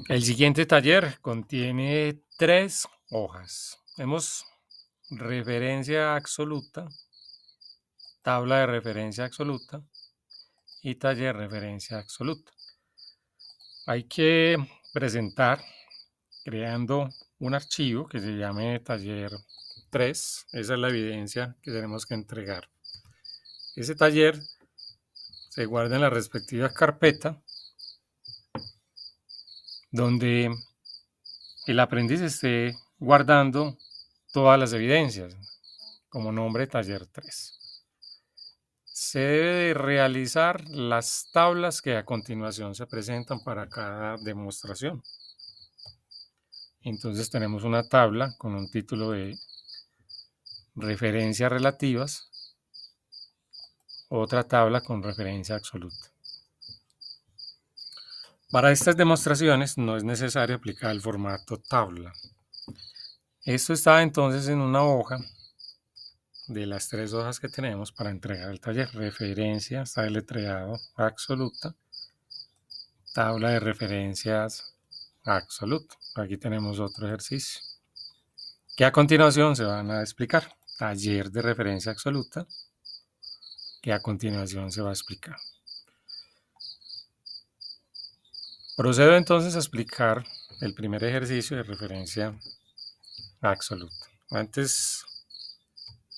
El siguiente taller contiene 3 hojas. Tenemos referencia absoluta, tabla de referencia absoluta y taller referencia absoluta. Hay que presentar creando un archivo que se llame taller 3. Esa es la evidencia que tenemos que entregar. Ese taller se guarda en la respectiva carpeta donde el aprendiz esté guardando todas las evidencias como nombre taller 3. Se debe de realizar las tablas que a continuación se presentan para cada demostración. Entonces tenemos una tabla con un título de referencias relativas, otra tabla con referencia absoluta. Para estas demostraciones no es necesario aplicar el formato tabla. Esto está entonces en una hoja de las 3 hojas que tenemos para entregar el taller. Referencia, está deletreado, absoluta, tabla de referencias absoluta. Aquí tenemos otro ejercicio que a continuación se van a explicar. Taller de referencia absoluta, que a continuación se va a explicar. Procedo entonces a explicar el primer ejercicio de referencia absoluta. Antes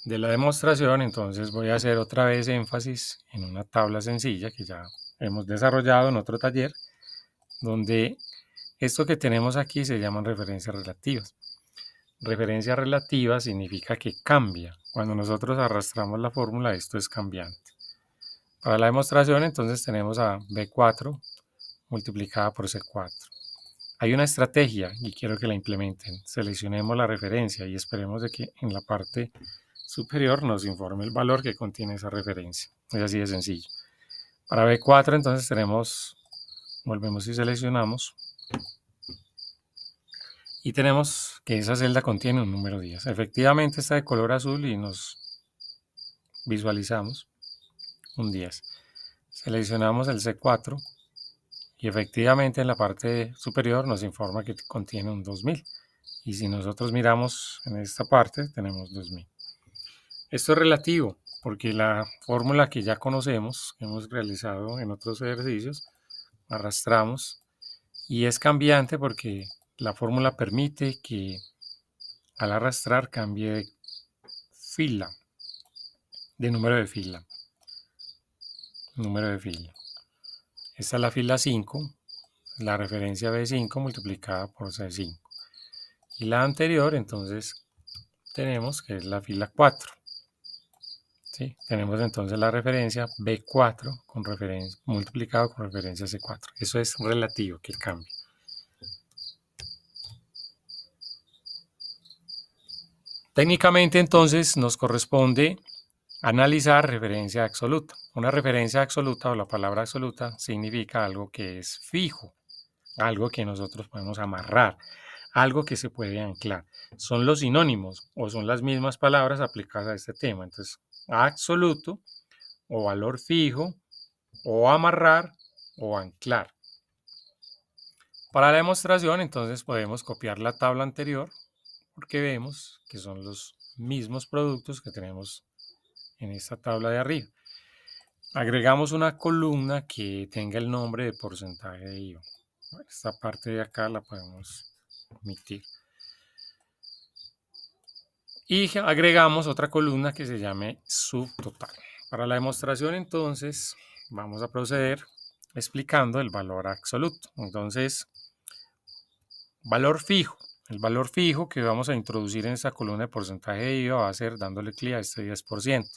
de la demostración, entonces voy a hacer otra vez énfasis en una tabla sencilla que ya hemos desarrollado en otro taller, donde esto que tenemos aquí se llaman referencias relativas. Referencia relativa significa que cambia. Cuando nosotros arrastramos la fórmula, esto es cambiante. Para la demostración, entonces tenemos a B4 multiplicada por C4. Hay una estrategia y quiero que la implementen. Seleccionemos la referencia y esperemos de que en la parte superior nos informe el valor que contiene esa referencia. Es así de sencillo. Para B4 entonces tenemos, volvemos y seleccionamos. Y tenemos que esa celda contiene un número 10. Efectivamente está de color azul y nos visualizamos un 10. Seleccionamos el C4 y efectivamente en la parte superior nos informa que contiene un 2000. Y si nosotros miramos en esta parte, tenemos 2000. Esto es relativo, porque la fórmula que ya conocemos, que hemos realizado en otros ejercicios, arrastramos, y es cambiante porque la fórmula permite que al arrastrar cambie de fila, de número de fila. Esta es la fila 5, la referencia B5 multiplicada por C5. Y la anterior, entonces, tenemos que es la fila 4. ¿Sí? Tenemos entonces la referencia B4 multiplicado con referencia C4. Eso es relativo, que cambia. Técnicamente, entonces, nos corresponde analizar referencia absoluta. Una referencia absoluta o la palabra absoluta significa algo que es fijo, algo que nosotros podemos amarrar, algo que se puede anclar. Son los sinónimos o son las mismas palabras aplicadas a este tema. Entonces, absoluto o valor fijo o amarrar o anclar. Para la demostración, entonces podemos copiar la tabla anterior porque vemos que son los mismos productos que tenemos en esta tabla de arriba. Agregamos una columna que tenga el nombre de porcentaje de IVA. Bueno, esta parte de acá la podemos omitir. Y agregamos otra columna que se llame subtotal. Para la demostración, entonces, vamos a proceder explicando el valor absoluto. Entonces, valor fijo. El valor fijo que vamos a introducir en esta columna de porcentaje de IVA va a ser dándole clic a este 10%.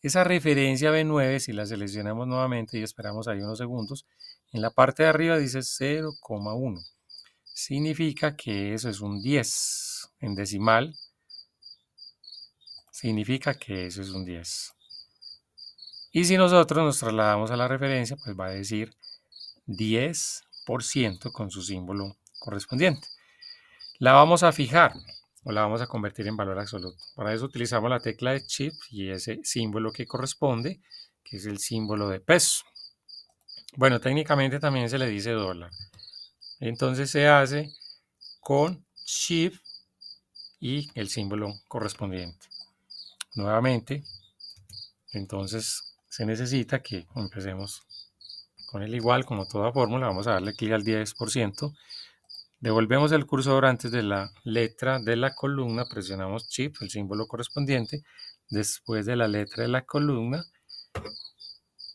Esa referencia B9, si la seleccionamos nuevamente y esperamos ahí unos segundos, en la parte de arriba dice 0,1. Significa que eso es un 10. En decimal, significa que eso es un 10. Y si nosotros nos trasladamos a la referencia, pues va a decir 10% con su símbolo correspondiente. La vamos a fijar o la vamos a convertir en valor absoluto. Para eso utilizamos la tecla de Shift y ese símbolo que corresponde, que es el símbolo de peso. Bueno, técnicamente también se le dice dólar. Entonces se hace con Shift y el símbolo correspondiente. Nuevamente, entonces se necesita que empecemos con el igual, como toda fórmula. Vamos a darle clic al 10%. Devolvemos el cursor antes de la letra de la columna, presionamos Shift, el símbolo correspondiente. Después de la letra de la columna,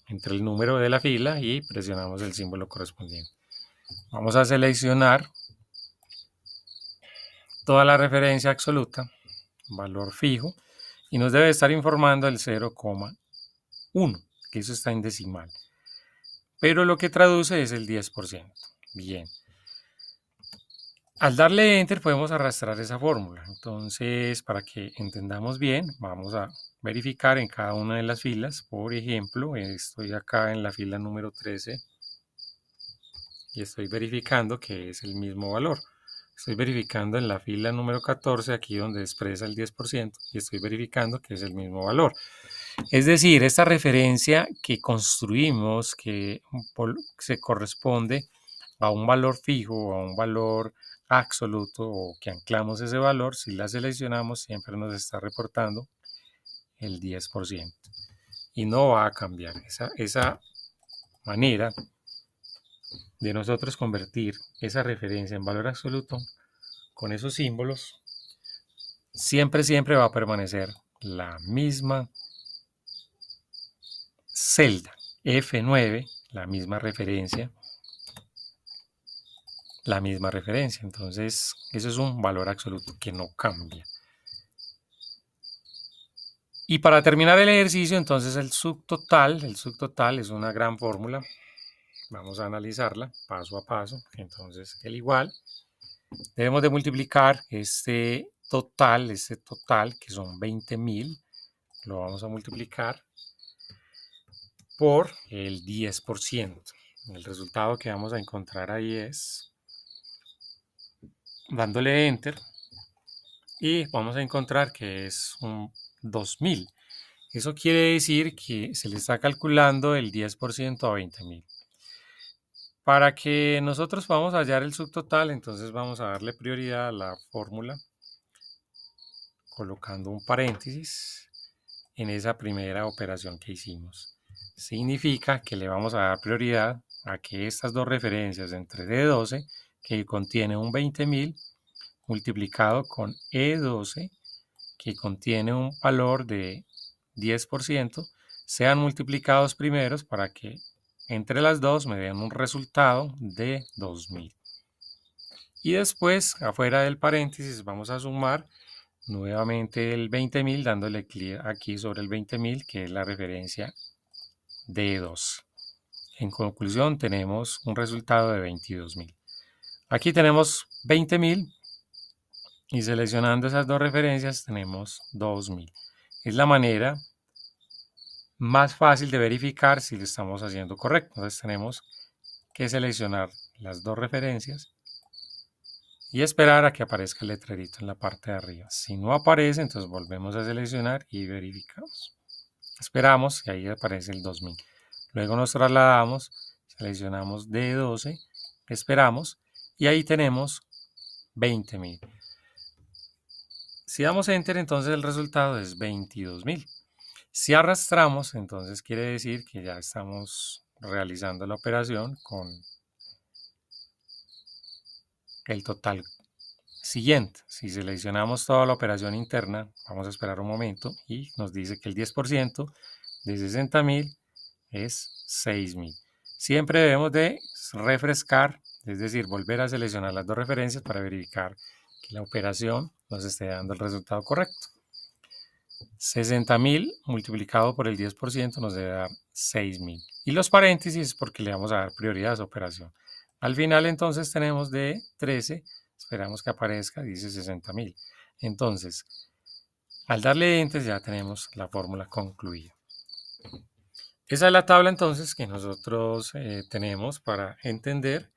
entre el número de la fila y presionamos el símbolo correspondiente. Vamos a seleccionar toda la referencia absoluta, valor fijo, y nos debe estar informando el 0,1, que eso está en decimal. Pero lo que traduce es el 10%. Bien. Al darle Enter podemos arrastrar esa fórmula. Entonces, para que entendamos bien, vamos a verificar en cada una de las filas. Por ejemplo, estoy acá en la fila número 13 y estoy verificando que es el mismo valor. Estoy verificando en la fila número 14, aquí donde expresa el 10%, y estoy verificando que es el mismo valor. Es decir, esta referencia que construimos, que se corresponde a un valor fijo o a un valor absoluto, o que anclamos ese valor, si la seleccionamos siempre nos está reportando el 10% y no va a cambiar. Esa manera de nosotros convertir esa referencia en valor absoluto con esos símbolos siempre va a permanecer la misma celda F9, la misma referencia. Entonces, eso es un valor absoluto que no cambia. Y para terminar el ejercicio, entonces el subtotal es una gran fórmula. Vamos a analizarla paso a paso. Entonces, el igual, debemos de multiplicar este total, que son 20.000, lo vamos a multiplicar por el 10%. El resultado que vamos a encontrar ahí es, dándole Enter, y vamos a encontrar que es un 2.000. Eso quiere decir que se le está calculando el 10% a 20.000. Para que nosotros podamos hallar el subtotal, entonces vamos a darle prioridad a la fórmula colocando un paréntesis en esa primera operación que hicimos. Significa que le vamos a dar prioridad a que estas dos referencias entre D12, que contiene un 20.000, multiplicado con E12, que contiene un valor de 10%, sean multiplicados primeros para que entre las dos me den un resultado de 2.000. Y después, afuera del paréntesis, vamos a sumar nuevamente el 20.000, dándole clic aquí sobre el 20.000, que es la referencia D2. En conclusión, tenemos un resultado de 22.000. Aquí tenemos 20.000 y seleccionando esas dos referencias tenemos 2.000. Es la manera más fácil de verificar si lo estamos haciendo correcto. Entonces tenemos que seleccionar las dos referencias y esperar a que aparezca el letrerito en la parte de arriba. Si no aparece, entonces volvemos a seleccionar y verificamos. Esperamos y ahí aparece el 2000. Luego nos trasladamos, seleccionamos D12, esperamos y ahí tenemos 20.000. Si damos Enter, entonces el resultado es 22.000. Si arrastramos, entonces quiere decir que ya estamos realizando la operación con el total siguiente. Si seleccionamos toda la operación interna, vamos a esperar un momento y nos dice que el 10% de 60.000 es 6.000. Siempre debemos de refrescar, es decir, volver a seleccionar las dos referencias para verificar que la operación nos esté dando el resultado correcto. 60.000 multiplicado por el 10% nos debe dar 6.000. Y los paréntesis porque le vamos a dar prioridad a esa operación. Al final entonces tenemos de 13, esperamos que aparezca, dice 60.000. Entonces, al darle Enter ya tenemos la fórmula concluida. Esa es la tabla entonces que nosotros tenemos para entender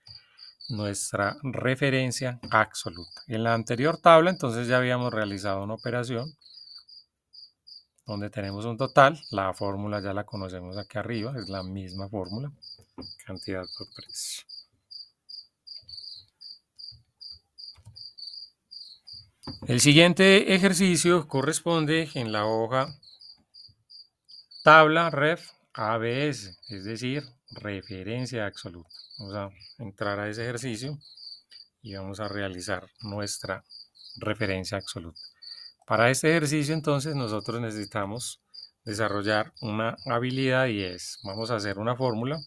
nuestra referencia absoluta. En la anterior tabla entonces ya habíamos realizado una operación donde tenemos un total, la fórmula ya la conocemos aquí arriba, es la misma fórmula, cantidad por precio. El siguiente ejercicio corresponde en la hoja tabla ref ABS, es decir, referencia absoluta. Vamos a entrar a ese ejercicio y vamos a realizar nuestra referencia absoluta. Para este ejercicio entonces nosotros necesitamos desarrollar una habilidad y vamos a hacer una fórmula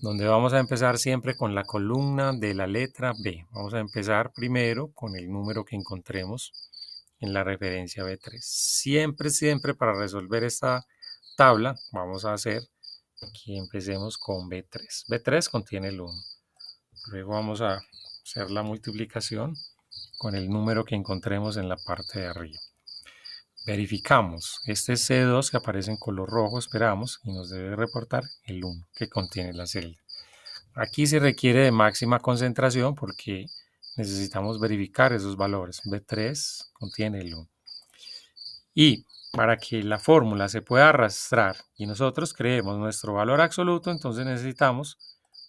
donde vamos a empezar siempre con la columna de la letra B. Vamos a empezar primero con el número que encontremos en la referencia B3. Siempre para resolver esta tabla vamos a hacer que empecemos con B3. B3 contiene el 1. Luego vamos a hacer la multiplicación con el número que encontremos en la parte de arriba. Verificamos, este C2 que aparece en color rojo, esperamos y nos debe reportar el 1 que contiene la celda. Aquí se requiere de máxima concentración porque necesitamos verificar esos valores. B3 contiene el 1. Y para que la fórmula se pueda arrastrar y nosotros creemos nuestro valor absoluto, entonces necesitamos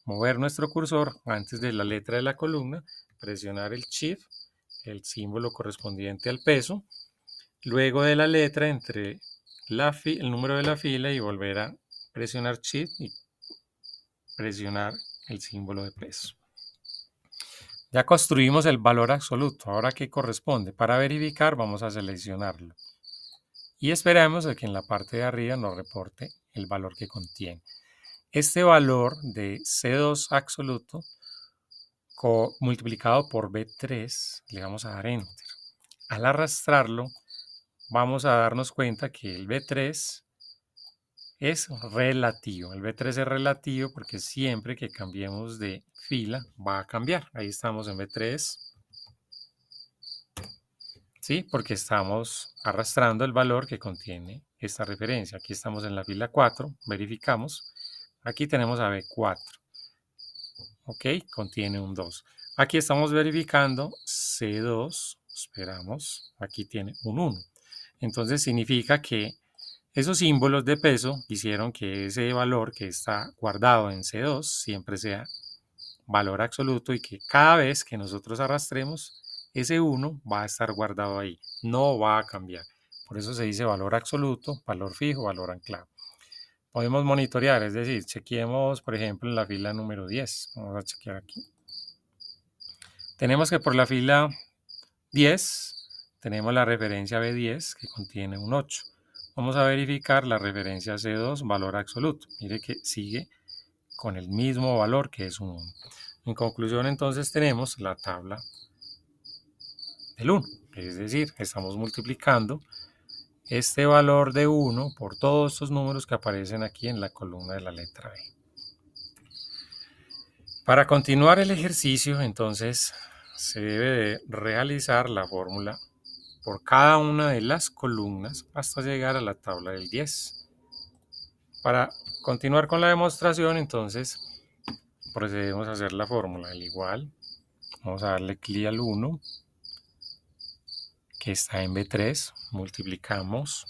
mover nuestro cursor antes de la letra de la columna, presionar el Shift, el símbolo correspondiente al peso, luego de la letra entre el número de la fila y volver a presionar Shift y presionar el símbolo de peso. Ya construimos el valor absoluto. Ahora, ¿qué corresponde? Para verificar vamos a seleccionarlo. Y esperamos a que en la parte de arriba nos reporte el valor que contiene. Este valor de C2 absoluto multiplicado por B3, le vamos a dar Enter. Al arrastrarlo, vamos a darnos cuenta que el B3 es relativo. El B3 es relativo porque siempre que cambiemos de fila va a cambiar. Ahí estamos en B3. ¿Sí? Porque estamos arrastrando el valor que contiene esta referencia. Aquí estamos en la fila 4, verificamos. Aquí tenemos a B4. ¿Ok? Contiene un 2. Aquí estamos verificando C2, esperamos, aquí tiene un 1. Entonces significa que esos símbolos de peso hicieron que ese valor que está guardado en C2 siempre sea valor absoluto y que cada vez que nosotros arrastremos, ese 1 va a estar guardado ahí, no va a cambiar. Por eso se dice valor absoluto, valor fijo, valor anclado. Podemos monitorear, es decir, chequeemos, por ejemplo, en la fila número 10. Vamos a chequear aquí. Tenemos que por la fila 10 tenemos la referencia B10 que contiene un 8. Vamos a verificar la referencia C2, valor absoluto. Mire que sigue con el mismo valor que es un 1. En conclusión, entonces tenemos la tabla del 1. Es decir, estamos multiplicando este valor de 1 por todos estos números que aparecen aquí en la columna de la letra B. Para continuar el ejercicio, entonces, se debe de realizar la fórmula por cada una de las columnas hasta llegar a la tabla del 10. Para continuar con la demostración, entonces, procedemos a hacer la fórmula del igual. Vamos a darle clic al 1, que está en B3, multiplicamos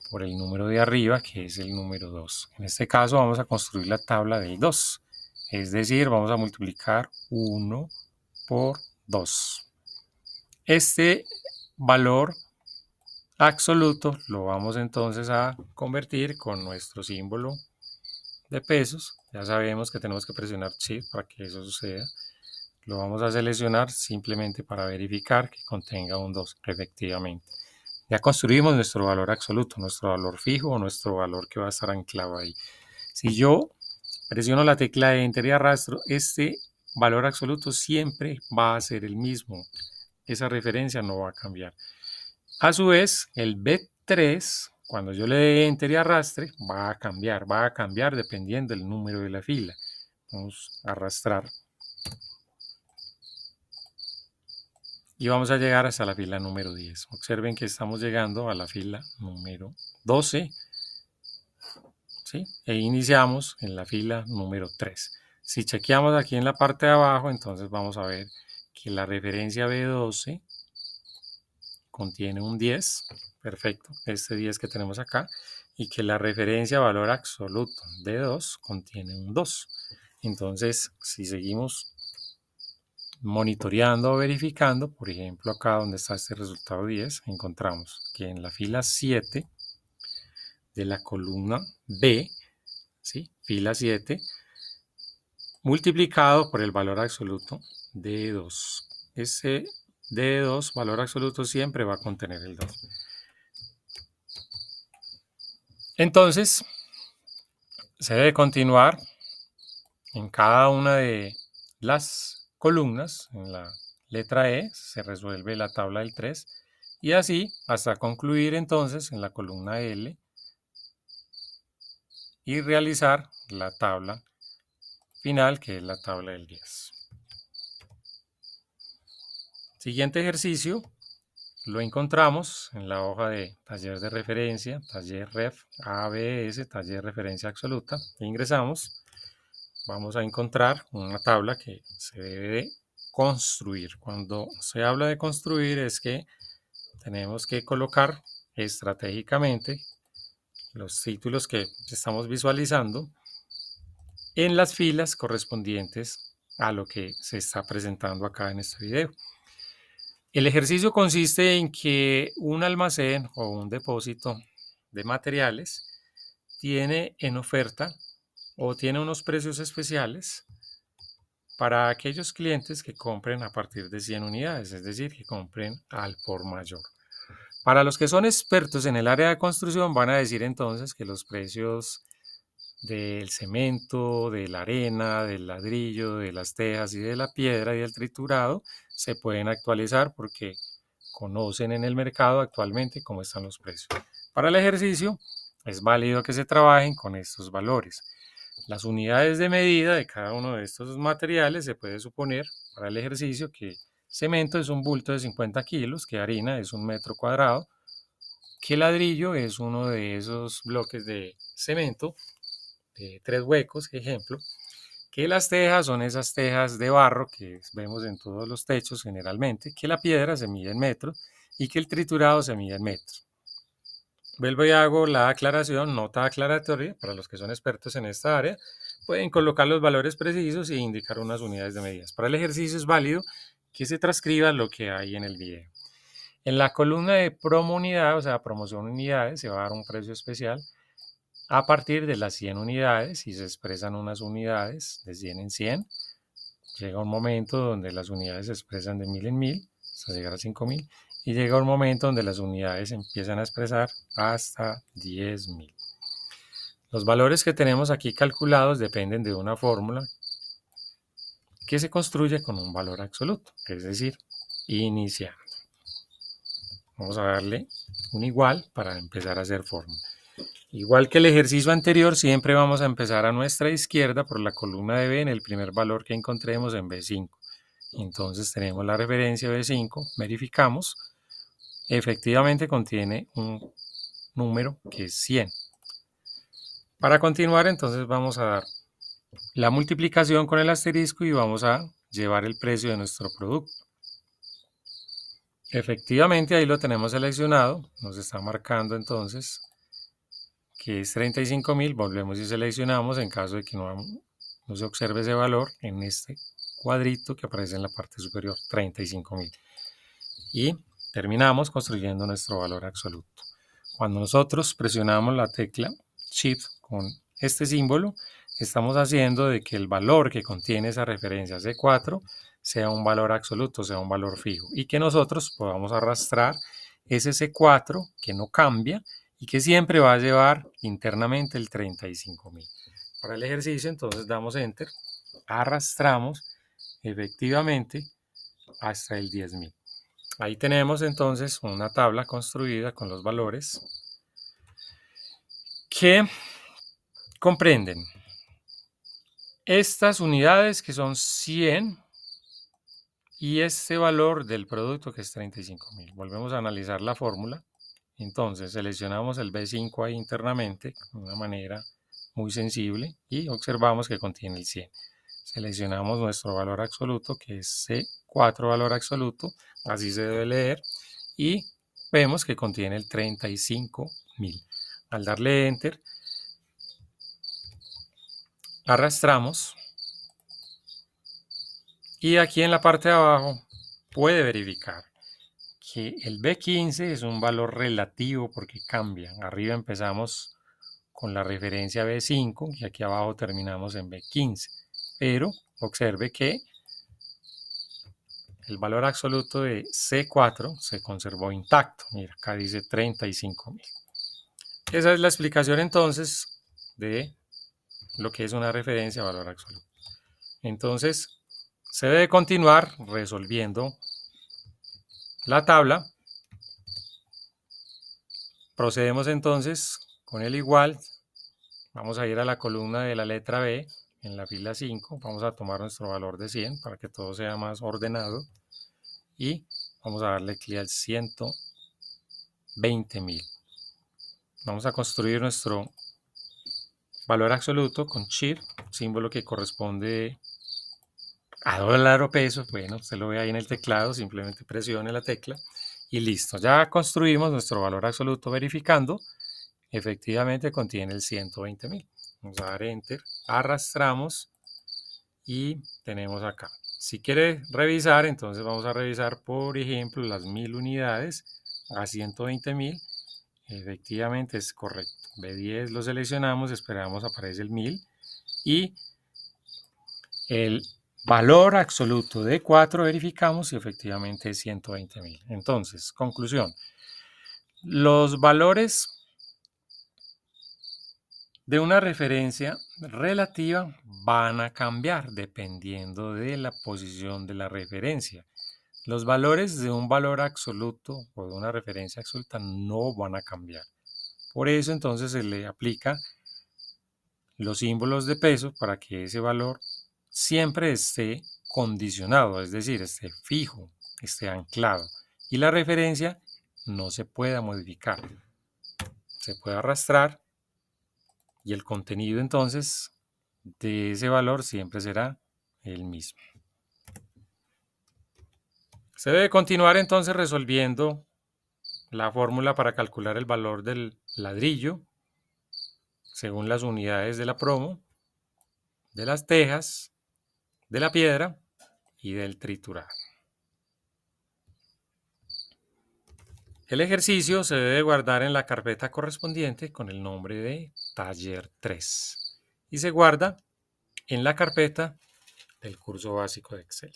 por el número de arriba, que es el número 2. En este caso vamos a construir la tabla del 2, es decir, vamos a multiplicar 1 por 2. Este valor absoluto lo vamos entonces a convertir con nuestro símbolo de pesos. Ya sabemos que tenemos que presionar Shift para que eso suceda. Lo vamos a seleccionar simplemente para verificar que contenga un 2, efectivamente. Ya construimos nuestro valor absoluto, nuestro valor fijo o nuestro valor que va a estar anclado ahí. Si yo presiono la tecla de Enter y arrastro, este valor absoluto siempre va a ser el mismo. Esa referencia no va a cambiar. A su vez, el B3, cuando yo le dé Enter y arrastre, va a cambiar dependiendo del número de la fila. Vamos a arrastrar. Y vamos a llegar hasta la fila número 10. Observen que estamos llegando a la fila número 12. ¿Sí? E iniciamos en la fila número 3. Si chequeamos aquí en la parte de abajo, entonces vamos a ver que la referencia B12 contiene un 10, perfecto, este 10 que tenemos acá, y que la referencia valor absoluto de 2 contiene un 2. Entonces, si seguimos monitoreando o verificando, por ejemplo, acá donde está este resultado 10, encontramos que en la fila 7 de la columna B, ¿sí? Fila 7, multiplicado por el valor absoluto de 2. Ese de 2, valor absoluto, siempre va a contener el 2. Entonces, se debe continuar en cada una de las columnas. En la letra E se resuelve la tabla del 3 y así hasta concluir entonces en la columna L y realizar la tabla final, que es la tabla del 10. Siguiente ejercicio lo encontramos en la hoja de taller de referencia, taller ref ABS, taller de referencia absoluta. Ingresamos, vamos a encontrar una tabla que se debe de construir. Cuando se habla de construir es que tenemos que colocar estratégicamente los títulos que estamos visualizando en las filas correspondientes a lo que se está presentando acá en este video. El ejercicio consiste en que un almacén o un depósito de materiales tiene en oferta o tiene unos precios especiales para aquellos clientes que compren a partir de 100 unidades, es decir, que compren al por mayor. Para los que son expertos en el área de construcción van a decir entonces que los precios del cemento, de la arena, del ladrillo, de las tejas y de la piedra y del triturado se pueden actualizar porque conocen en el mercado actualmente cómo están los precios. Para el ejercicio es válido que se trabajen con estos valores. Las unidades de medida de cada uno de estos materiales se puede suponer para el ejercicio que cemento es un bulto de 50 kilos, que harina es un metro cuadrado, que ladrillo es uno de esos bloques de cemento de 3 huecos, ejemplo, que las tejas son esas tejas de barro que vemos en todos los techos generalmente, que la piedra se mide en metros y que el triturado se mide en metros. Vuelvo y hago la aclaración, nota aclaratoria, para los que son expertos en esta área, pueden colocar los valores precisos e indicar unas unidades de medidas. Para el ejercicio es válido que se transcriba lo que hay en el video. En la columna de promo unidad, o sea, promoción unidades, se va a dar un precio especial a partir de las 100 unidades y se expresan unas unidades de 100 en 100. Llega un momento donde las unidades se expresan de 1000 en 1000 hasta llegar a 5000 y llega un momento donde las unidades empiezan a expresar hasta 10.000. Los valores que tenemos aquí calculados dependen de una fórmula que se construye con un valor absoluto, es decir, inicial. Vamos a darle un igual para empezar a hacer fórmula. Igual que el ejercicio anterior, siempre vamos a empezar a nuestra izquierda por la columna de B en el primer valor que encontremos en B5. Entonces tenemos la referencia B5, verificamos, efectivamente contiene un número que es 100. Para continuar, entonces vamos a dar la multiplicación con el asterisco y vamos a llevar el precio de nuestro producto. Efectivamente, ahí lo tenemos seleccionado, nos está marcando entonces que es 35.000, volvemos y seleccionamos en caso de que no se observe ese valor en este cuadrito que aparece en la parte superior, 35.000. Y terminamos construyendo nuestro valor absoluto. Cuando nosotros presionamos la tecla Shift con este símbolo, estamos haciendo de que el valor que contiene esa referencia C4 sea un valor absoluto, sea un valor fijo, y que nosotros podamos arrastrar ese C4 que no cambia y que siempre va a llevar internamente el 35.000. Para el ejercicio, entonces damos Enter, arrastramos efectivamente hasta el 10.000. Ahí tenemos entonces una tabla construida con los valores que comprenden estas unidades que son 100 y este valor del producto que es 35.000. Volvemos a analizar la fórmula. Entonces seleccionamos el B5 ahí internamente de una manera muy sensible y observamos que contiene el 100. Seleccionamos nuestro valor absoluto que es C4 valor absoluto, así se debe leer, y vemos que contiene el 35.000. Al darle Enter, arrastramos Y aquí en la parte de abajo puede verificar que el B15 es un valor relativo porque cambia. Arriba empezamos con la referencia B5 y aquí abajo terminamos en B15. Pero observe que el valor absoluto de C4 se conservó intacto. Mira, acá dice 35.000. Esa es la explicación entonces de lo que es una referencia a valor absoluto. Entonces, se debe continuar resolviendo la tabla. Procedemos entonces con el igual. Vamos a ir a la columna de la letra B en la fila 5. Vamos a tomar nuestro valor de 100 para que todo sea más ordenado. Y vamos a darle clic al 120.000. Vamos a construir nuestro valor absoluto con Shift, símbolo que corresponde a dólar o peso. Bueno, usted lo ve ahí en el teclado, simplemente presione la tecla y listo. Ya construimos nuestro valor absoluto verificando. Efectivamente contiene el 120.000. Vamos a dar Enter, arrastramos y tenemos acá. Si quiere revisar, entonces vamos a revisar, por ejemplo, las 1000 unidades a 120.000. Efectivamente es correcto. B10 lo seleccionamos, esperamos, aparece el 1000 y el valor absoluto de 4 verificamos y efectivamente es 120.000. Entonces, conclusión. Los valores de una referencia relativa van a cambiar dependiendo de la posición de la referencia. Los valores de un valor absoluto o de una referencia absoluta no van a cambiar. Por eso entonces se le aplica los símbolos de peso para que ese valor siempre esté condicionado, es decir, esté fijo, esté anclado. Y la referencia no se pueda modificar. Se puede arrastrar y el contenido entonces de ese valor siempre será el mismo. Se debe continuar entonces resolviendo la fórmula para calcular el valor del ladrillo según las unidades de la promo, de las tejas, de la piedra y del triturar. El ejercicio se debe guardar en la carpeta correspondiente con el nombre de taller 3 y se guarda en la carpeta del curso básico de Excel.